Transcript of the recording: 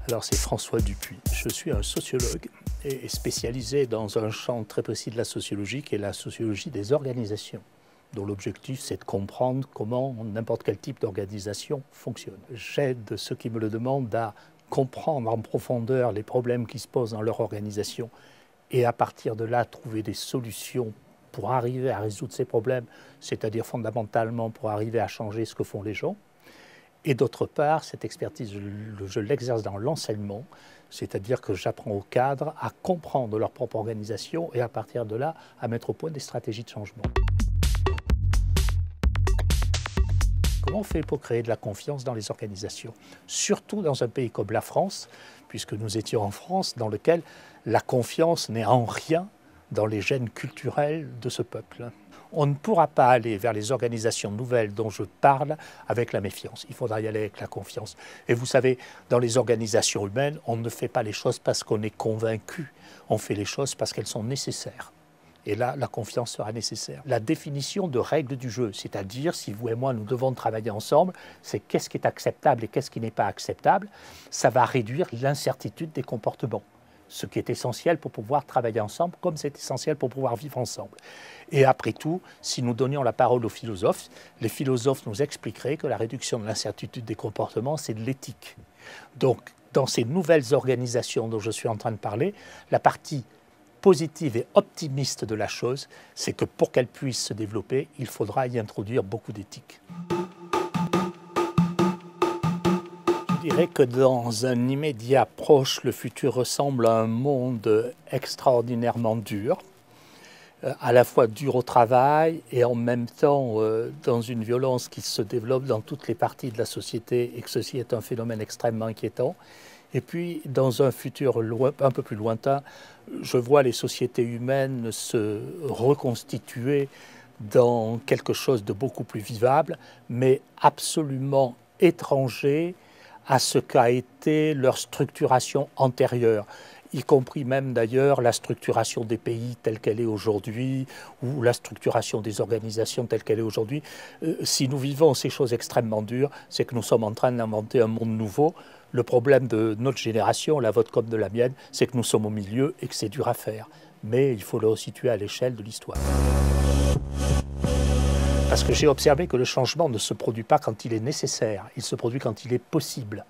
Alors c'est François Dupuis. Je suis un sociologue et spécialisé dans un champ très précis de la sociologie qui est la sociologie des organisations, dont l'objectif c'est de comprendre comment n'importe quel type d'organisation fonctionne. J'aide ceux qui me le demandent à comprendre en profondeur les problèmes qui se posent dans leur organisation et à partir de là trouver des solutions pour arriver à résoudre ces problèmes, c'est-à-dire fondamentalement pour arriver à changer ce que font les gens. Et d'autre part, cette expertise, je l'exerce dans l'enseignement, c'est-à-dire que j'apprends aux cadres à comprendre leur propre organisation et à partir de là, à mettre au point des stratégies de changement. Comment on fait pour créer de la confiance dans les organisations? Surtout dans un pays comme la France, puisque nous étions en France, dans lequel la confiance n'est en rien dans les gènes culturels de ce peuple. On ne pourra pas aller vers les organisations nouvelles dont je parle avec la méfiance. Il faudra y aller avec la confiance. Et vous savez, dans les organisations humaines, on ne fait pas les choses parce qu'on est convaincu. On fait les choses parce qu'elles sont nécessaires. Et là, la confiance sera nécessaire. La définition de règles du jeu, c'est-à-dire, si vous et moi, nous devons travailler ensemble, c'est qu'est-ce qui est acceptable et qu'est-ce qui n'est pas acceptable. Ça va réduire l'incertitude des comportements. Ce qui est essentiel pour pouvoir travailler ensemble, comme c'est essentiel pour pouvoir vivre ensemble. Et après tout, si nous donnions la parole aux philosophes, les philosophes nous expliqueraient que la réduction de l'incertitude des comportements, c'est de l'éthique. Donc, dans ces nouvelles organisations dont je suis en train de parler, la partie positive et optimiste de la chose, c'est que pour qu'elle puisse se développer, il faudra y introduire beaucoup d'éthique. Je dirais que dans un immédiat proche, le futur ressemble à un monde extraordinairement dur, à la fois dur au travail et en même temps dans une violence qui se développe dans toutes les parties de la société et que ceci est un phénomène extrêmement inquiétant. Et puis, dans un futur un peu plus lointain, je vois les sociétés humaines se reconstituer dans quelque chose de beaucoup plus vivable, mais absolument étranger à ce qu'a été leur structuration antérieure, y compris même d'ailleurs la structuration des pays telle qu'elle est aujourd'hui ou la structuration des organisations telle qu'elle est aujourd'hui. Si nous vivons ces choses extrêmement dures, c'est que nous sommes en train d'inventer un monde nouveau. Le problème de notre génération, la vôtre comme de la mienne, c'est que nous sommes au milieu et que c'est dur à faire. Mais il faut le resituer à l'échelle de l'histoire. Parce que j'ai observé que le changement ne se produit pas quand il est nécessaire, il se produit quand il est possible.